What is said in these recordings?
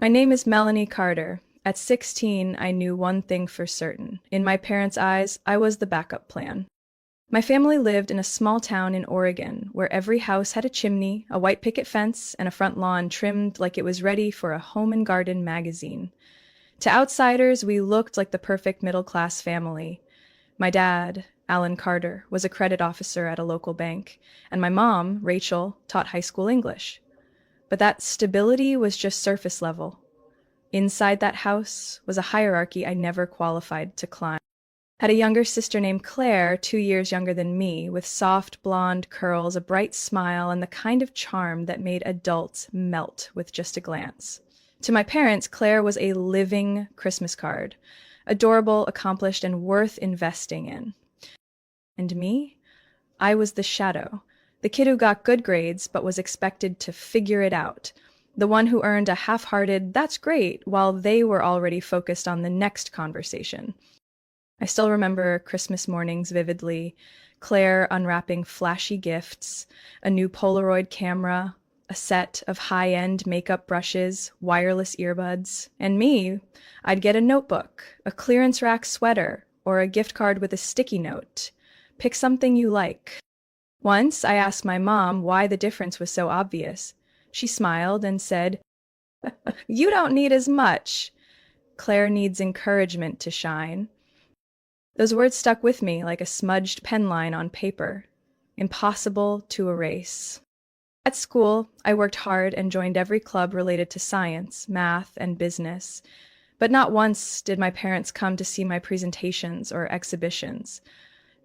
My name is Melanie Carter. At 16, I knew one thing for certain. In my parents' eyes, I was the backup plan. My family lived in a small town in Oregon where every house had a chimney, a white picket fence, and a front lawn trimmed like it was ready for a home and garden magazine. To outsiders, we looked like the perfect middle-class family. My dad, Alan Carter, was a credit officer at a local bank, and my mom, Rachel, taught high school English. But that stability was just surface level. Inside that house was a hierarchy I never qualified to climb. I had a younger sister named Claire, 2 years younger than me, with soft blonde curls, a bright smile, and the kind of charm that made adults melt with just a glance. To my parents, Claire was a living Christmas card, adorable, accomplished, and worth investing in. And me? I was the shadow, the kid who got good grades but was expected to figure it out, the one who earned a half-hearted "that's great" while they were already focused on the next conversation. I still remember Christmas mornings vividly, Claire unwrapping flashy gifts, a new Polaroid camera, a set of high-end makeup brushes, wireless earbuds, and me, I'd get a notebook, a clearance rack sweater, or a gift card with a sticky note. Pick something you like. Once I asked my mom why the difference was so obvious. She smiled and said, "You don't need as much. Claire needs encouragement to shine." Those words stuck with me like a smudged pen line on paper, impossible to erase. At school, I worked hard and joined every club related to science, math, and business. But not once did my parents come to see my presentations or exhibitions.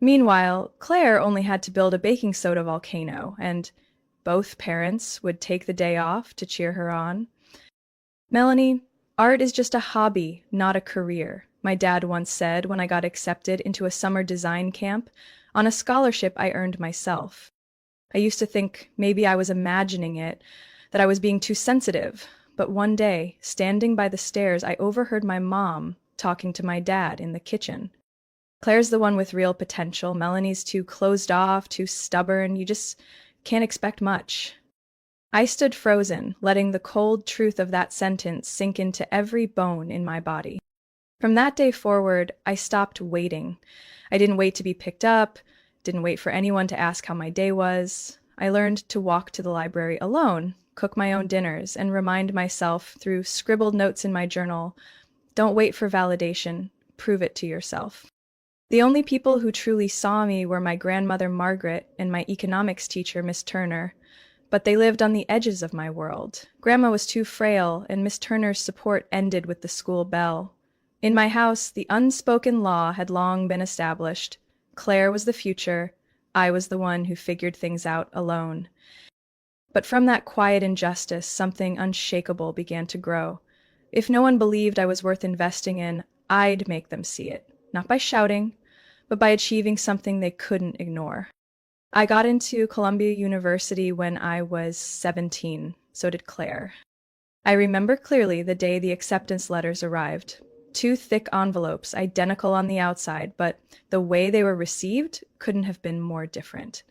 Meanwhile, Claire only had to build a baking soda volcano, and both parents would take the day off to cheer her on. "Melanie, art is just a hobby, not a career," my dad once said when I got accepted into a summer design camp on a scholarship I earned myself. I used to think maybe I was imagining it, that I was being too sensitive, but one day, standing by the stairs, I overheard my mom talking to my dad in the kitchen. "Claire's the one with real potential. Melanie's too closed off, too stubborn. You just can't expect much." I stood frozen, letting the cold truth of that sentence sink into every bone in my body. From that day forward, I stopped waiting. I didn't wait to be picked up, didn't wait for anyone to ask how my day was. I learned to walk to the library alone, cook my own dinners, and remind myself through scribbled notes in my journal, "Don't wait for validation, prove it to yourself." The only people who truly saw me were my grandmother Margaret and my economics teacher, Miss Turner, but they lived on the edges of my world. Grandma was too frail, and Miss Turner's support ended with the school bell. In my house, the unspoken law had long been established. Claire was the future. I was the one who figured things out alone. But from that quiet injustice, something unshakable began to grow. If no one believed I was worth investing in, I'd make them see it, not by shouting, but by achieving something they couldn't ignore. I got into Columbia University when I was 17. So did Claire. I remember clearly the day the acceptance letters arrived. 2 thick envelopes, identical on the outside, but the way they were received couldn't have been more different.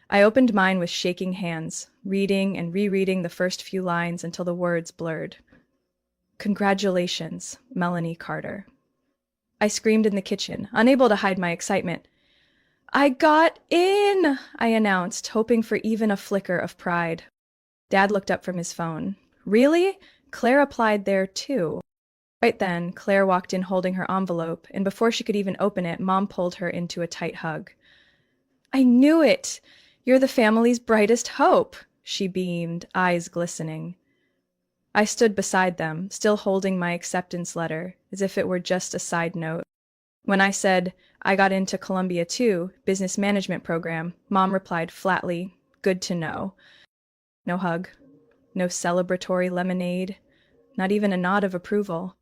I opened mine with shaking hands, reading and rereading the first few lines until the words blurred. "Congratulations, Melanie Carter." I screamed in the kitchen, unable to hide my excitement. "I got in!" I announced, hoping for even a flicker of pride. Dad looked up from his phone. "Really? Claire applied there too." Right then, Claire walked in holding her envelope, and before she could even open it, Mom pulled her into a tight hug. "I knew it! You're the family's brightest hope!" she beamed, eyes glistening. I stood beside them, still holding my acceptance letter, as if it were just a side note. When I said, "I got into Columbia too, business management program," Mom replied flatly, "Good to know." No hug, no celebratory lemonade, not even a nod of approval.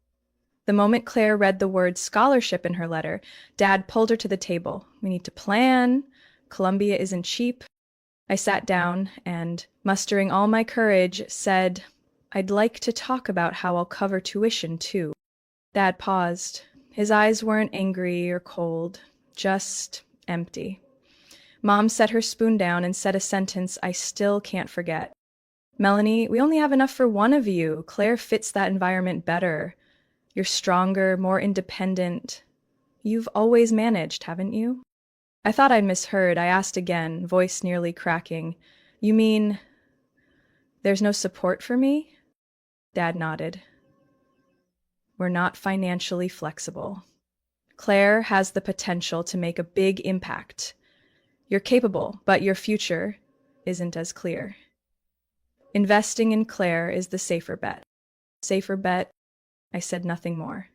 The moment Claire read the word scholarship in her letter, Dad pulled her to the table. "We need to plan. Columbia isn't cheap." I sat down and, mustering all my courage, said, "I'd like to talk about how I'll cover tuition too." Dad paused. His eyes weren't angry or cold, just empty. Mom set her spoon down and said a sentence I still can't forget. Melanie, we only have enough for one of you. Claire fits that environment better. You're stronger, more independent. You've always managed, haven't you? I thought I'd misheard. I asked again, voice nearly cracking. You mean there's no support for me? Dad nodded. We're not financially flexible. Claire has the potential to make a big impact. You're capable, but your future isn't as clear. Investing in Claire is the safer bet. Safer bet? I said nothing more.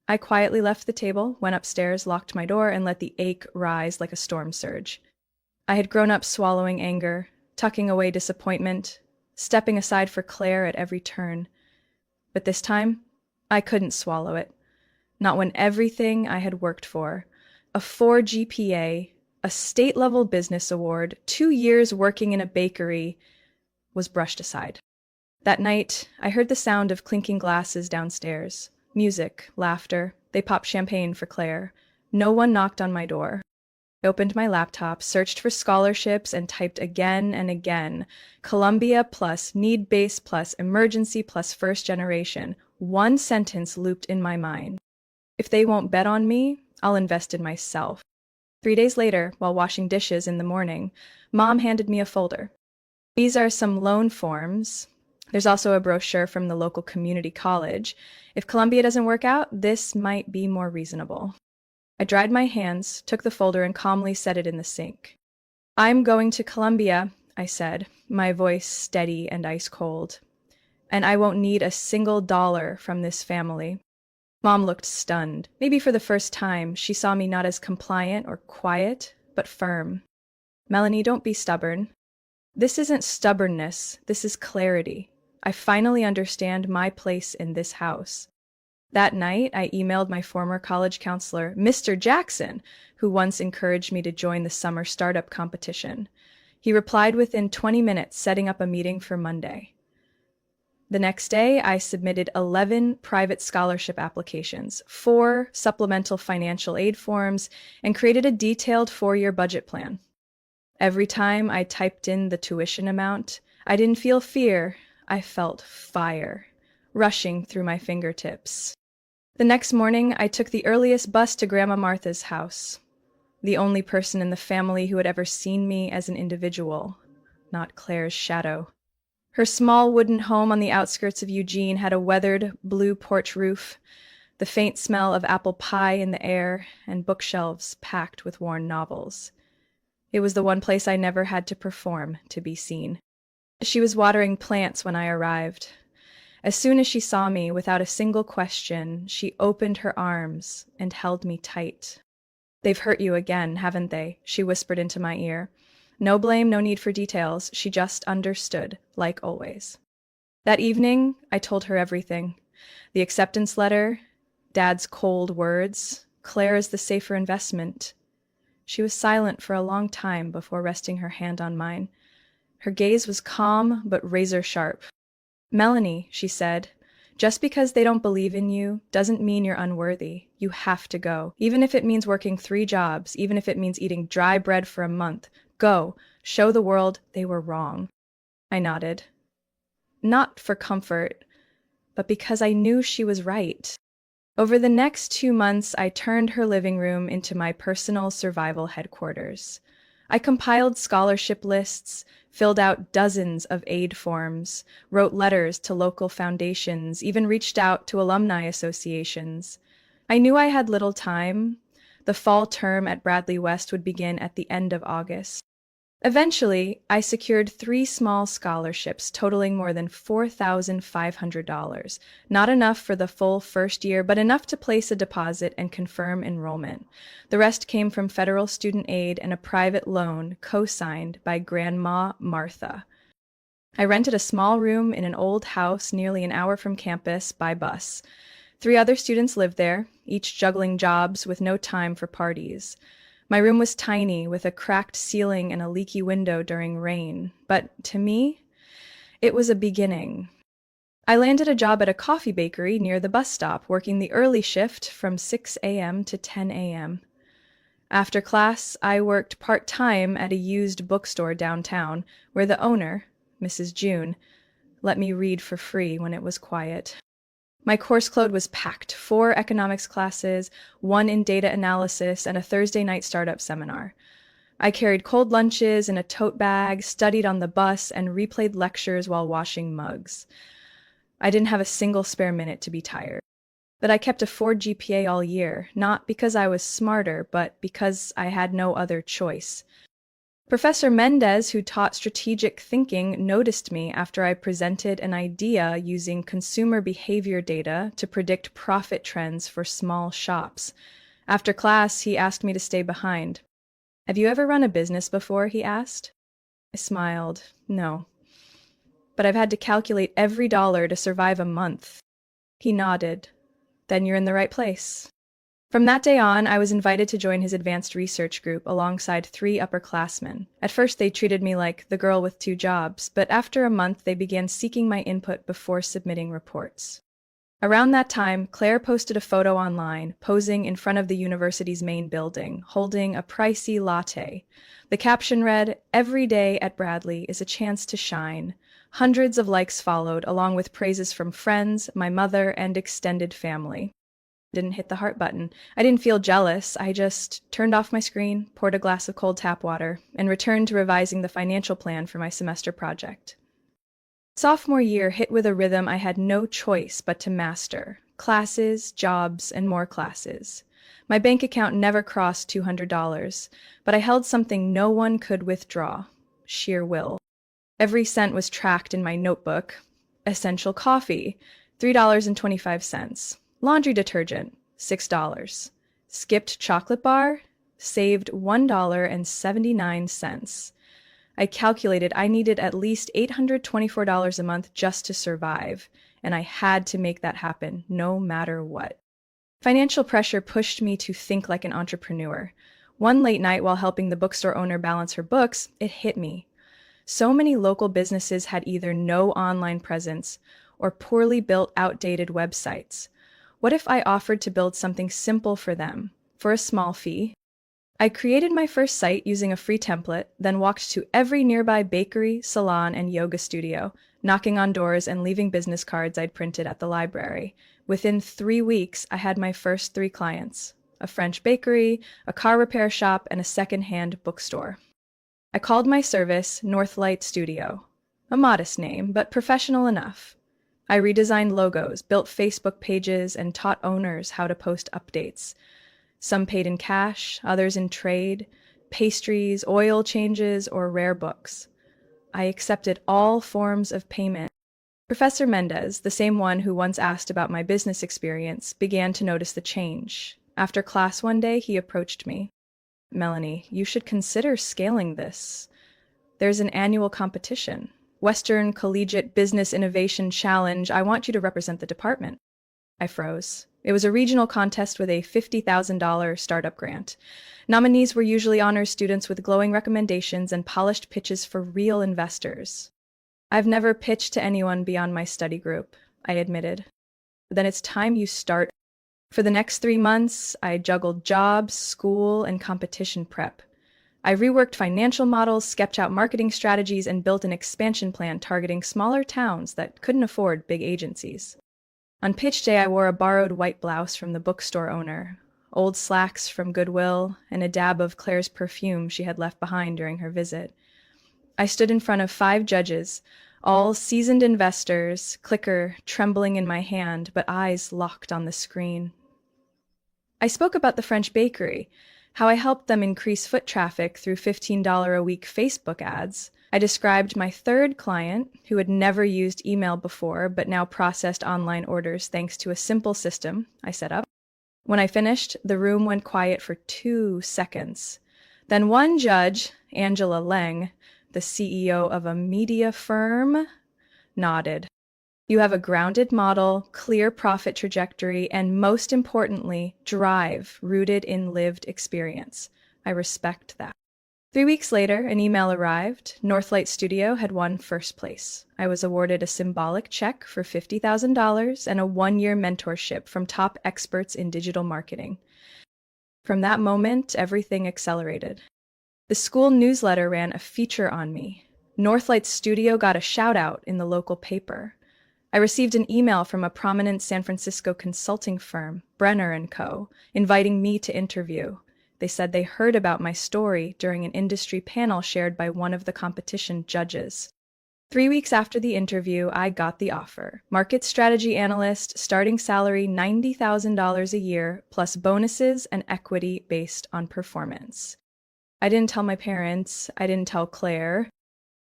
I quietly left the table, went upstairs, locked my door, and let the ache rise like a storm surge. I had grown up swallowing anger, tucking away disappointment, stepping aside for Claire at every turn. But this time, I couldn't swallow it. Not when everything I had worked for, a 4 GPA, a state-level business award, 2 years working in a bakery, was brushed aside. That night, I heard the sound of clinking glasses downstairs. Music, laughter. They popped champagne for Claire. No one knocked on my door. I opened my laptop, searched for scholarships, and typed again and again. Columbia plus, need-based plus, emergency plus first generation. One sentence looped in my mind. If they won't bet on me, I'll invest in myself. 3 days later, while washing dishes in the morning, Mom handed me a folder. These are some loan forms. There's also a brochure from the local community college. If Columbia doesn't work out, this might be more reasonable. I dried my hands, took the folder, and calmly set it in the sink. I'm going to Columbia, I said, my voice steady and ice cold. And I won't need a single dollar from this family. Mom looked stunned. Maybe for the first time, she saw me not as compliant or quiet, but firm. Melanie, don't be stubborn. This isn't stubbornness, this is clarity. I finally understand my place in this house. That night, I emailed my former college counselor, Mr. Jackson, who once encouraged me to join the summer startup competition. He replied within 20 minutes, setting up a meeting for Monday. The next day, I submitted 11 private scholarship applications, 4 supplemental financial aid forms, and created a detailed 4-year budget plan. Every time I typed in the tuition amount, I didn't feel fear, I felt fire rushing through my fingertips. The next morning, I took the earliest bus to Grandma Martha's house, the only person in the family who had ever seen me as an individual, not Claire's shadow. Her small wooden home on the outskirts of Eugene had a weathered blue porch roof, the faint smell of apple pie in the air, and bookshelves packed with worn novels. It was the one place I never had to perform to be seen. She was watering plants when I arrived. As soon as she saw me, without a single question, she opened her arms and held me tight. They've hurt you again, haven't they? She whispered into my ear. No blame, no need for details. She just understood, like always. That evening, I told her everything. The acceptance letter, Dad's cold words, Claire is the safer investment. She was silent for a long time before resting her hand on mine. Her gaze was calm but razor sharp. Melanie, she said, just because they don't believe in you doesn't mean you're unworthy. You have to go. Even if it means working 3 jobs, even if it means eating dry bread for a month, go. Show the world they were wrong. I nodded. Not for comfort, but because I knew she was right. Over the next 2 months, I turned her living room into my personal survival headquarters. I compiled scholarship lists, filled out dozens of aid forms, wrote letters to local foundations, even reached out to alumni associations. I knew I had little time. The fall term at Bradley West would begin at the end of August. Eventually, I secured 3 small scholarships totaling more than $4,500. Not enough for the full first year, but enough to place a deposit and confirm enrollment. The rest came from federal student aid and a private loan co-signed by Grandma Martha. I rented a small room in an old house nearly an hour from campus by bus. 3 other students lived there, each juggling jobs with no time for parties. My room was tiny, with a cracked ceiling and a leaky window during rain, but to me, it was a beginning. I landed a job at a coffee bakery near the bus stop, working the early shift from 6 a.m. to 10 a.m. After class, I worked part-time at a used bookstore downtown, where the owner, Mrs. June, let me read for free when it was quiet. My course load was packed: 4 economics classes, 1 in data analysis, and a Thursday night startup seminar. I carried cold lunches in a tote bag, studied on the bus, and replayed lectures while washing mugs. I didn't have a single spare minute to be tired. But I kept a 4 GPA all year, not because I was smarter, but because I had no other choice. Professor Mendez, who taught strategic thinking, noticed me after I presented an idea using consumer behavior data to predict profit trends for small shops. After class, he asked me to stay behind. "Have you ever run a business before?" he asked. I smiled. No. "But I've had to calculate every dollar to survive a month." He nodded. "Then you're in the right place." From that day on, I was invited to join his advanced research group alongside 3 upperclassmen. At first, they treated me like the girl with 2 jobs, but after a month, they began seeking my input before submitting reports. Around that time, Claire posted a photo online, posing in front of the university's main building, holding a pricey latte. The caption read, "Every day at Bradley is a chance to shine." Hundreds of likes followed, along with praises from friends, my mother, and extended family. Didn't hit the heart button. I didn't feel jealous. I just turned off my screen, poured a glass of cold tap water, and returned to revising the financial plan for my semester project. Sophomore year hit with a rhythm I had no choice but to master: classes, jobs, and more classes. My bank account never crossed $200, but I held something no one could withdraw: sheer will. Every cent was tracked in my notebook. Essential coffee, $3.25. Laundry detergent, $6. Skipped chocolate bar, saved $1.79. I calculated I needed at least $824 a month just to survive, and I had to make that happen, no matter what. Financial pressure pushed me to think like an entrepreneur. One late night while helping the bookstore owner balance her books, it hit me. So many local businesses had either no online presence or poorly built, outdated websites. What if I offered to build something simple for them, for a small fee? I created my first site using a free template, then walked to every nearby bakery, salon, and yoga studio, knocking on doors and leaving business cards I'd printed at the library. Within 3 weeks, I had my first 3 clients: a French bakery, a car repair shop, and a second-hand bookstore. I called my service Northlight Studio. A modest name, but professional enough. I redesigned logos, built Facebook pages, and taught owners how to post updates. Some paid in cash, others in trade, pastries, oil changes, or rare books. I accepted all forms of payment. Professor Mendez, the same one who once asked about my business experience, began to notice the change. After class one day, he approached me. "Melanie, you should consider scaling this. There's an annual competition, Western Collegiate Business Innovation Challenge. I want you to represent the department." I froze. It was a regional contest with a $50,000 startup grant. Nominees were usually honors students with glowing recommendations and polished pitches for real investors. "I've never pitched to anyone beyond my study group," I admitted. "Then it's time you start." For the next 3 months, I juggled jobs, school, and competition prep. I reworked financial models, sketched out marketing strategies, and built an expansion plan targeting smaller towns that couldn't afford big agencies. On pitch day, I wore a borrowed white blouse from the bookstore owner, old slacks from Goodwill, and a dab of Claire's perfume she had left behind during her visit. I stood in front of 5 judges, all seasoned investors, clicker trembling in my hand, but eyes locked on the screen. I spoke about the French bakery, how I helped them increase foot traffic through $15 a week Facebook ads. I described my 3rd client, who had never used email before but now processed online orders thanks to a simple system I set up. When I finished, the room went quiet for 2 seconds. Then one judge, Angela Leng, the CEO of a media firm, nodded. "You have a grounded model, clear profit trajectory, and most importantly, drive rooted in lived experience. I respect that." 3 weeks later, an email arrived. Northlight Studio had won first place. I was awarded a symbolic check for $50,000 and a 1-year mentorship from top experts in digital marketing. From that moment, everything accelerated. The school newsletter ran a feature on me. Northlight's studio got a shout out in the local paper. I received an email from a prominent San Francisco consulting firm, Brenner & Co., inviting me to interview. They said they heard about my story during an industry panel shared by one of the competition judges. 3 weeks after the interview, I got the offer. Market strategy analyst, starting salary $90,000 a year, plus bonuses and equity based on performance. I didn't tell my parents. I didn't tell Claire.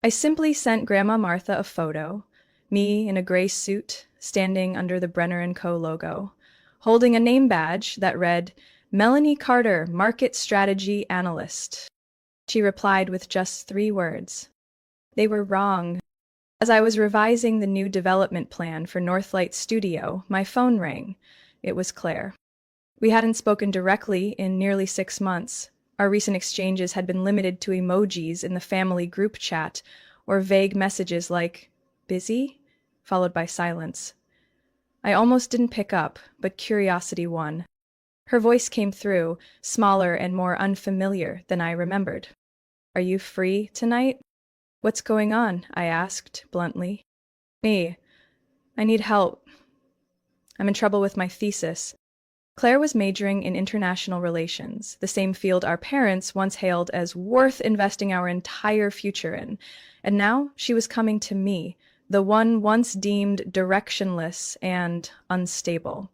I simply sent Grandma Martha a photo, me in a gray suit, standing under the Brenner & Co. logo, holding a name badge that read, Melanie Carter, Market Strategy Analyst. She replied with just 3 words. They were wrong. As I was revising the new development plan for Northlight Studio, my phone rang. It was Claire. We hadn't spoken directly in nearly 6 months. Our recent exchanges had been limited to emojis in the family group chat or vague messages like, busy? Followed by silence. I almost didn't pick up, but curiosity won. Her voice came through, smaller and more unfamiliar than I remembered. Are you free tonight? What's going on? I asked, bluntly. Me. I need help. I'm in trouble with my thesis. Claire was majoring in international relations, the same field our parents once hailed as worth investing our entire future in, and now she was coming to me, the one once deemed directionless and unstable.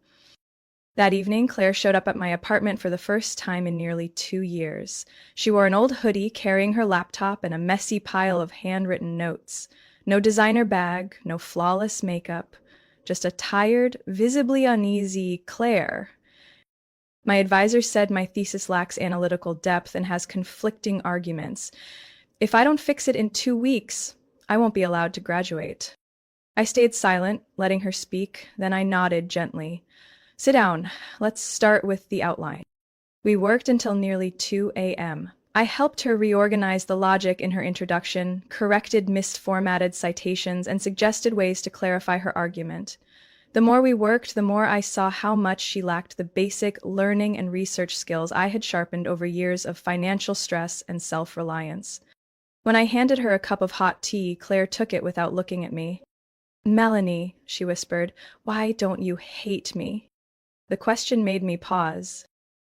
That evening, Claire showed up at my apartment for the first time in nearly 2 years. She wore an old hoodie, carrying her laptop and a messy pile of handwritten notes. No designer bag, no flawless makeup, just a tired, visibly uneasy Claire. My advisor said my thesis lacks analytical depth and has conflicting arguments. If I don't fix it in 2 weeks, I won't be allowed to graduate. I stayed silent, letting her speak, then I nodded gently. Sit down. Let's start with the outline. We worked until nearly 2 a.m. I helped her reorganize the logic in her introduction, corrected misformatted citations, and suggested ways to clarify her argument. The more we worked, the more I saw how much she lacked the basic learning and research skills I had sharpened over years of financial stress and self-reliance. When I handed her a cup of hot tea, Claire took it without looking at me. Melanie, she whispered, why don't you hate me? The question made me pause.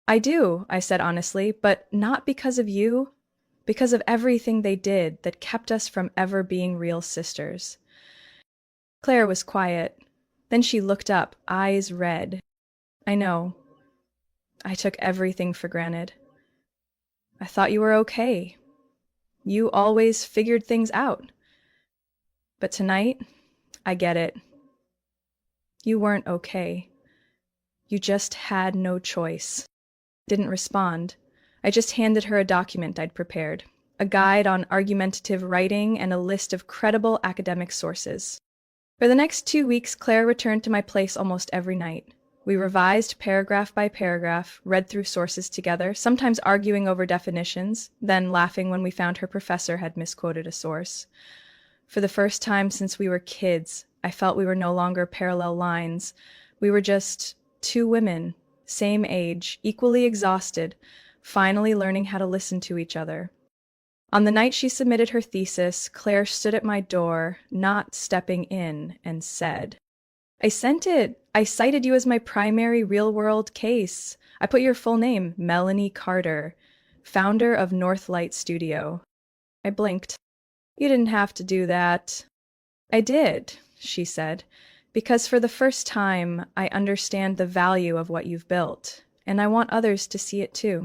I do, I said honestly, but not because of you, because of everything they did that kept us from ever being real sisters. Claire was quiet. Then she looked up, eyes red. I know. I took everything for granted. I thought you were okay. You always figured things out. But tonight, I get it. You weren't okay. You just had no choice. Didn't respond. I just handed her a document I'd prepared, a guide on argumentative writing and a list of credible academic sources. For the next 2 weeks, Claire returned to my place almost every night. We revised paragraph by paragraph, read through sources together, sometimes arguing over definitions, then laughing when we found her professor had misquoted a source. For the first time since we were kids, I felt we were no longer parallel lines. We were just 2 women, same age, equally exhausted, finally learning how to listen to each other. On the night she submitted her thesis, Claire stood at my door, not stepping in, and said, I sent it. I cited you as my primary real-world case. I put your full name, Melanie Carter, founder of Northlight Studio. I blinked. You didn't have to do that. I did, she said, because for the first time, I understand the value of what you've built, and I want others to see it too.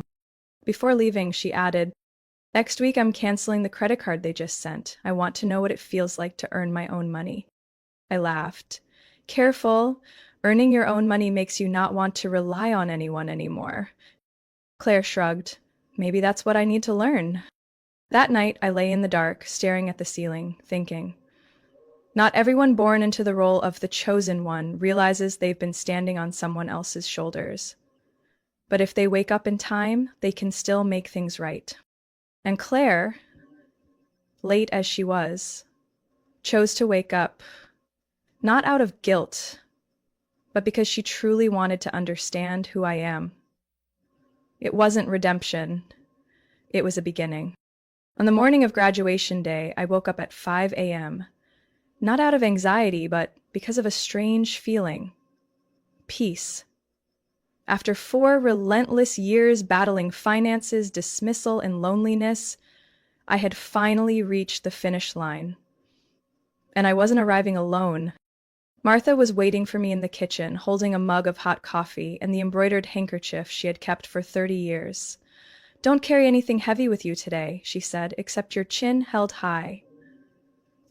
Before leaving, she added, next week I'm canceling the credit card they just sent. I want to know what it feels like to earn my own money. I laughed. Careful, earning your own money makes you not want to rely on anyone anymore. Claire shrugged. Maybe that's what I need to learn. That night, I lay in the dark, staring at the ceiling, thinking. Not everyone born into the role of the chosen one realizes they've been standing on someone else's shoulders. But if they wake up in time, they can still make things right. And Claire, late as she was, chose to wake up, not out of guilt, but because she truly wanted to understand who I am. It wasn't redemption. It was a beginning. On the morning of graduation day, I woke up at 5 a.m., not out of anxiety, but because of a strange feeling. Peace. After 4 relentless years battling finances, dismissal, and loneliness, I had finally reached the finish line. And I wasn't arriving alone. Martha was waiting for me in the kitchen, holding a mug of hot coffee and the embroidered handkerchief she had kept for 30 years. "Don't carry anything heavy with you today," she said, "except your chin held high."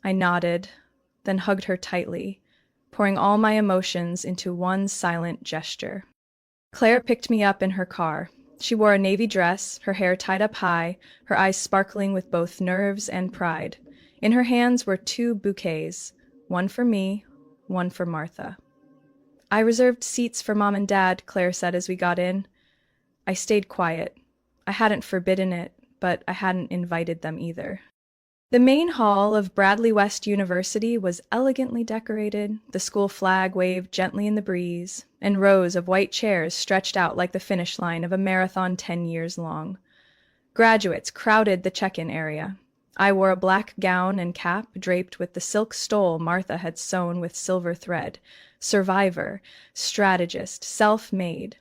I nodded, then hugged her tightly, pouring all my emotions into one silent gesture. Claire picked me up in her car. She wore a navy dress, her hair tied up high, her eyes sparkling with both nerves and pride. In her hands were 2 bouquets, one for me, one for Martha. "I reserved seats for Mom and Dad," Claire said as we got in. I stayed quiet. I hadn't forbidden it, but I hadn't invited them either. The main hall of Bradley West University was elegantly decorated, the school flag waved gently in the breeze, and rows of white chairs stretched out like the finish line of a marathon 10 years long. Graduates crowded the check-in area. I wore a black gown and cap draped with the silk stole Martha had sewn with silver thread. Survivor, strategist, self-made.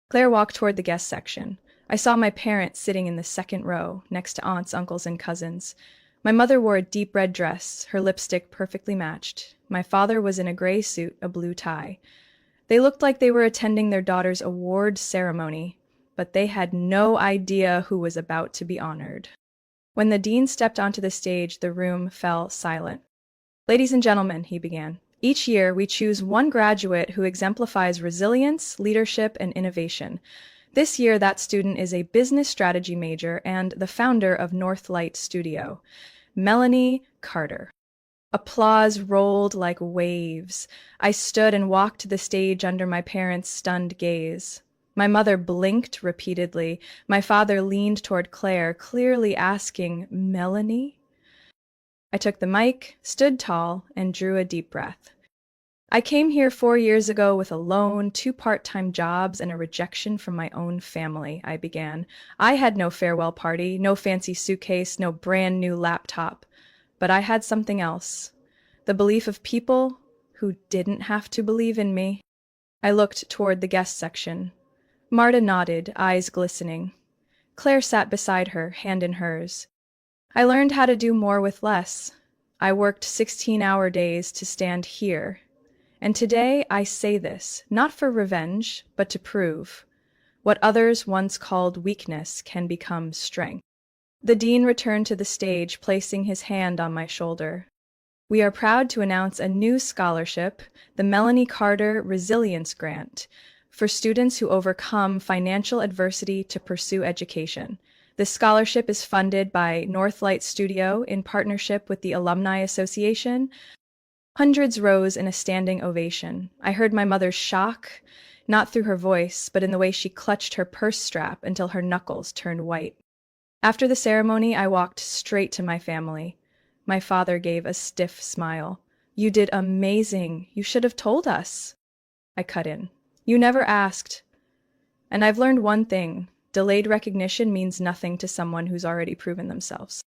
Claire walked toward the guest section. I saw my parents sitting in the second row, next to aunts, uncles, and cousins. My mother wore a deep red dress, her lipstick perfectly matched. My father was in a gray suit, a blue tie. They looked like they were attending their daughter's award ceremony, but they had no idea who was about to be honored. When the dean stepped onto the stage, the room fell silent. "Ladies and gentlemen," he began, "each year we choose one graduate who exemplifies resilience, leadership, and innovation. This year, that student is a business strategy major and the founder of Northlight Studio, Melanie Carter." Applause rolled like waves. I stood and walked to the stage under my parents' stunned gaze. My mother blinked repeatedly. My father leaned toward Claire, clearly asking, "Melanie?" I took the mic, stood tall, and drew a deep breath. "I came here 4 years ago with a loan, 2 part-time jobs, and a rejection from my own family," I began. "I had no farewell party, no fancy suitcase, no brand new laptop. But I had something else. The belief of people who didn't have to believe in me." I looked toward the guest section. Marta nodded, eyes glistening. Claire sat beside her, hand in hers. I learned how to do more with less. I worked 16-hour days to stand here. And today I say this, not for revenge, but to prove what others once called weakness can become strength. The dean returned to the stage, placing his hand on my shoulder. "We are proud to announce a new scholarship, the Melanie Carter Resilience Grant, for students who overcome financial adversity to pursue education. This scholarship is funded by Northlight Studio in partnership with the Alumni Association." Hundreds rose in a standing ovation. I heard my mother's shock, not through her voice, but in the way she clutched her purse strap until her knuckles turned white. After the ceremony, I walked straight to my family. My father gave a stiff smile. "You did amazing. You should have told us." I cut in. "You never asked." And I've learned one thing. Delayed recognition means nothing to someone who's already proven themselves.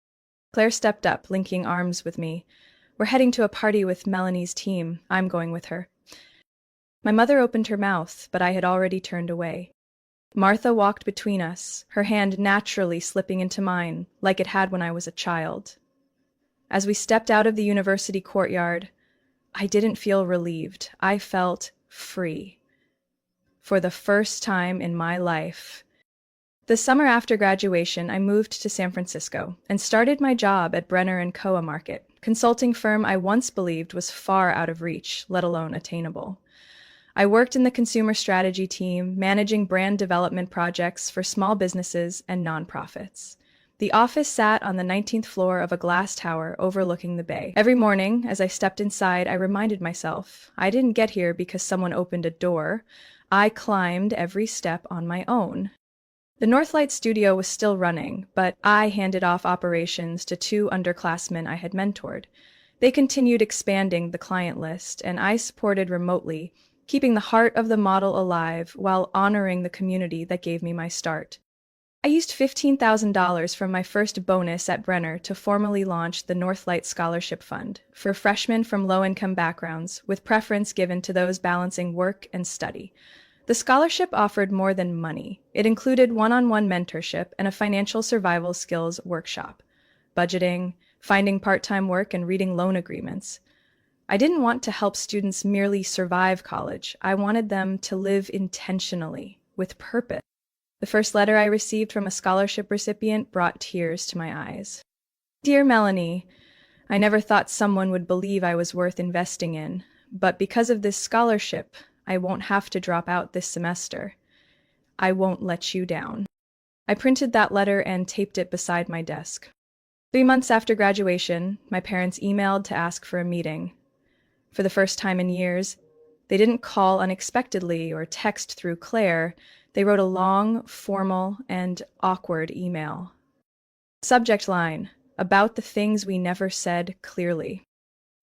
Claire stepped up, linking arms with me. "We're heading to a party with Melanie's team. I'm going with her." My mother opened her mouth, but I had already turned away. Martha walked between us, her hand naturally slipping into mine, like it had when I was a child. As we stepped out of the university courtyard, I didn't feel relieved. I felt free. For the first time in my life. The summer after graduation, I moved to San Francisco and started my job at Brenner & Co., a market consulting firm I once believed was far out of reach, let alone attainable. I worked in the consumer strategy team, managing brand development projects for small businesses and nonprofits. The office sat on the 19th floor of a glass tower overlooking the bay. Every morning, as I stepped inside, I reminded myself, I didn't get here because someone opened a door. I climbed every step on my own. The Northlight Studio was still running, but I handed off operations to 2 underclassmen I had mentored. They continued expanding the client list, and I supported remotely, keeping the heart of the model alive while honoring the community that gave me my start. I used $15,000 from my first bonus at Brenner to formally launch the Northlight Scholarship Fund for freshmen from low-income backgrounds, with preference given to those balancing work and study. The scholarship offered more than money. It included one-on-one mentorship and a financial survival skills workshop, budgeting, finding part-time work, and reading loan agreements. I didn't want to help students merely survive college. I wanted them to live intentionally, with purpose. The first letter I received from a scholarship recipient brought tears to my eyes. Dear Melanie, I never thought someone would believe I was worth investing in, but because of this scholarship, I won't have to drop out this semester. I won't let you down. I printed that letter and taped it beside my desk. 3 months after graduation, my parents emailed to ask for a meeting. For the first time in years, they didn't call unexpectedly or text through Claire. They wrote a long, formal, and awkward email. Subject line: about the things we never said clearly.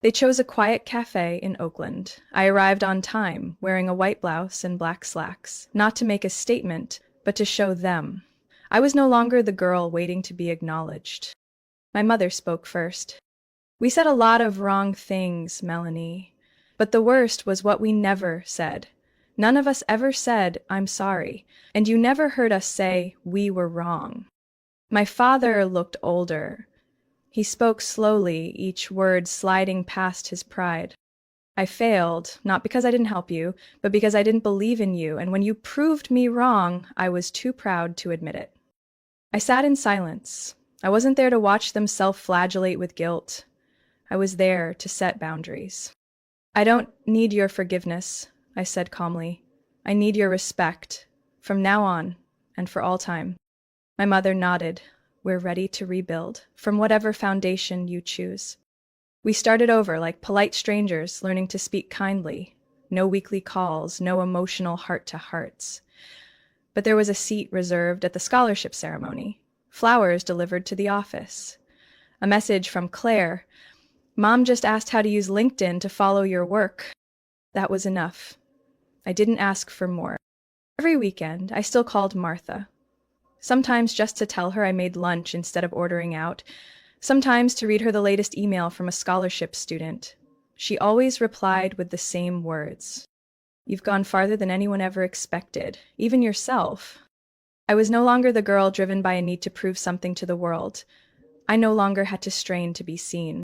They chose a quiet cafe in Oakland. I arrived on time, wearing a white blouse and black slacks, not to make a statement, but to show them. I was no longer the girl waiting to be acknowledged. My mother spoke first. We said a lot of wrong things, Melanie, but the worst was what we never said. None of us ever said, I'm sorry, and you never heard us say, we were wrong. My father looked older. He spoke slowly, each word sliding past his pride. I failed, not because I didn't help you, but because I didn't believe in you, and when you proved me wrong, I was too proud to admit it. I sat in silence. I wasn't there to watch them self-flagellate with guilt. I was there to set boundaries. I don't need your forgiveness, I said calmly. I need your respect, from now on, and for all time. My mother nodded. We're ready to rebuild, from whatever foundation you choose. We started over like polite strangers, learning to speak kindly. No weekly calls, no emotional heart-to-hearts. But there was a seat reserved at the scholarship ceremony, flowers delivered to the office, a message from Claire. Mom just asked how to use LinkedIn to follow your work. That was enough. I didn't ask for more. Every weekend, I still called Martha. Sometimes just to tell her I made lunch instead of ordering out. Sometimes to read her the latest email from a scholarship student. She always replied with the same words. You've gone farther than anyone ever expected, even yourself. I was no longer the girl driven by a need to prove something to the world. I no longer had to strain to be seen.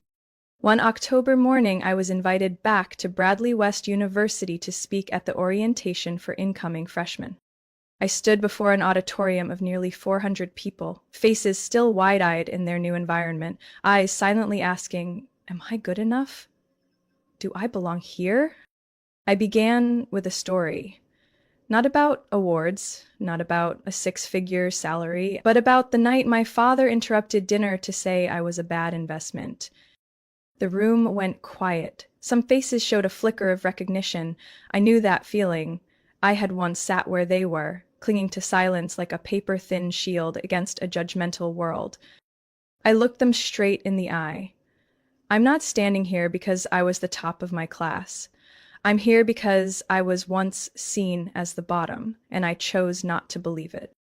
One October morning, I was invited back to Bradley West University to speak at the orientation for incoming freshmen. I stood before an auditorium of nearly 400 people, faces still wide-eyed in their new environment, eyes silently asking, am I good enough? Do I belong here? I began with a story. Not about awards, not about a 6-figure salary, but about the night my father interrupted dinner to say I was a bad investment. The room went quiet. Some faces showed a flicker of recognition. I knew that feeling. I had once sat where they were, clinging to silence like a paper-thin shield against a judgmental world. I looked them straight in the eye. I'm not standing here because I was the top of my class. I'm here because I was once seen as the bottom, and I chose not to believe it.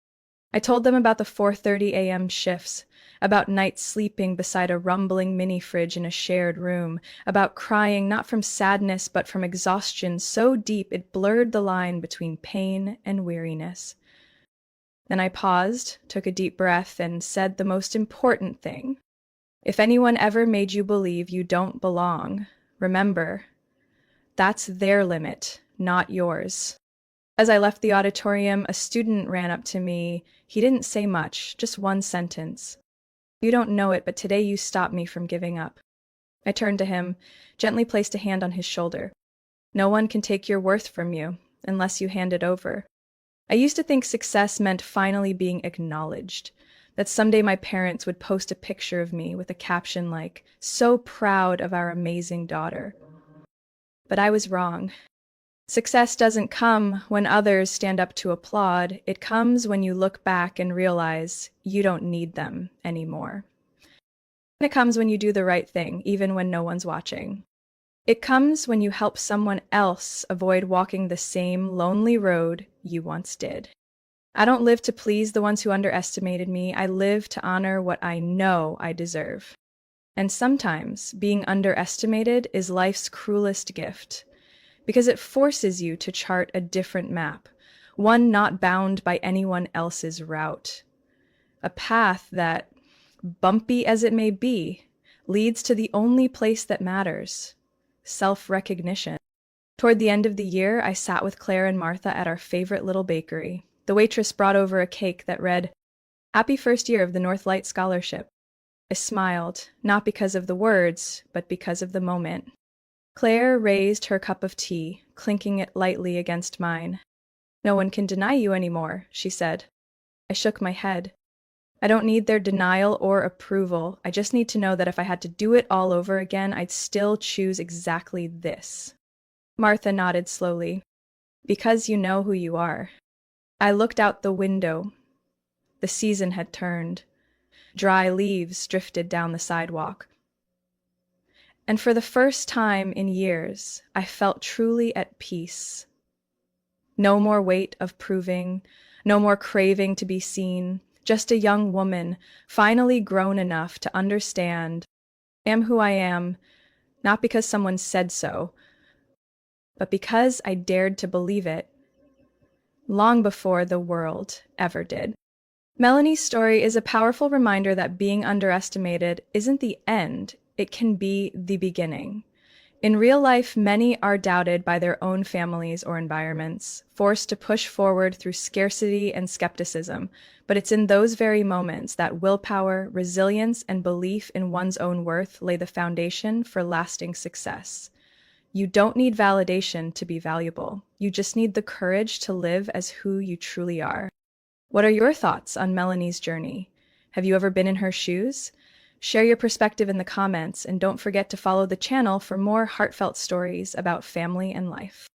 I told them about the 4:30 a.m. shifts, about nights sleeping beside a rumbling mini-fridge in a shared room, about crying not from sadness but from exhaustion so deep it blurred the line between pain and weariness. Then I paused, took a deep breath, and said the most important thing. If anyone ever made you believe you don't belong, remember, that's their limit, not yours. As I left the auditorium, a student ran up to me. He didn't say much, just one sentence. You don't know it, but today you stopped me from giving up. I turned to him, gently placed a hand on his shoulder. No one can take your worth from you, unless you hand it over. I used to think success meant finally being acknowledged, that someday my parents would post a picture of me with a caption like, "So proud of our amazing daughter." But I was wrong. Success doesn't come when others stand up to applaud. It comes when you look back and realize you don't need them anymore. It comes when you do the right thing, even when no one's watching. It comes when you help someone else avoid walking the same lonely road you once did. I don't live to please the ones who underestimated me. I live to honor what I know I deserve. And sometimes being underestimated is life's cruelest gift because it forces you to chart a different map, one not bound by anyone else's route. A path that, bumpy as it may be, leads to the only place that matters: self-recognition. Toward the end of the year, I sat with Claire and Martha at our favorite little bakery. The waitress brought over a cake that read, "Happy first year of the Northlight Scholarship." I smiled, not because of the words, but because of the moment. Claire raised her cup of tea, clinking it lightly against mine. "No one can deny you anymore," she said. I shook my head. I don't need their denial or approval. I just need to know that if I had to do it all over again, I'd still choose exactly this. Martha nodded slowly. "Because you know who you are." I looked out the window. The season had turned. Dry leaves drifted down the sidewalk. And for the first time in years, I felt truly at peace. No more weight of proving, no more craving to be seen, just a young woman, finally grown enough to understand I am who I am, not because someone said so, but because I dared to believe it, long before the world ever did. Melanie's story is a powerful reminder that being underestimated isn't the end, it can be the beginning. In real life, many are doubted by their own families or environments, forced to push forward through scarcity and skepticism. But it's in those very moments that willpower, resilience, and belief in one's own worth lay the foundation for lasting success. You don't need validation to be valuable. You just need the courage to live as who you truly are. What are your thoughts on Melanie's journey? Have you ever been in her shoes? Share your perspective in the comments, and don't forget to follow the channel for more heartfelt stories about family and life.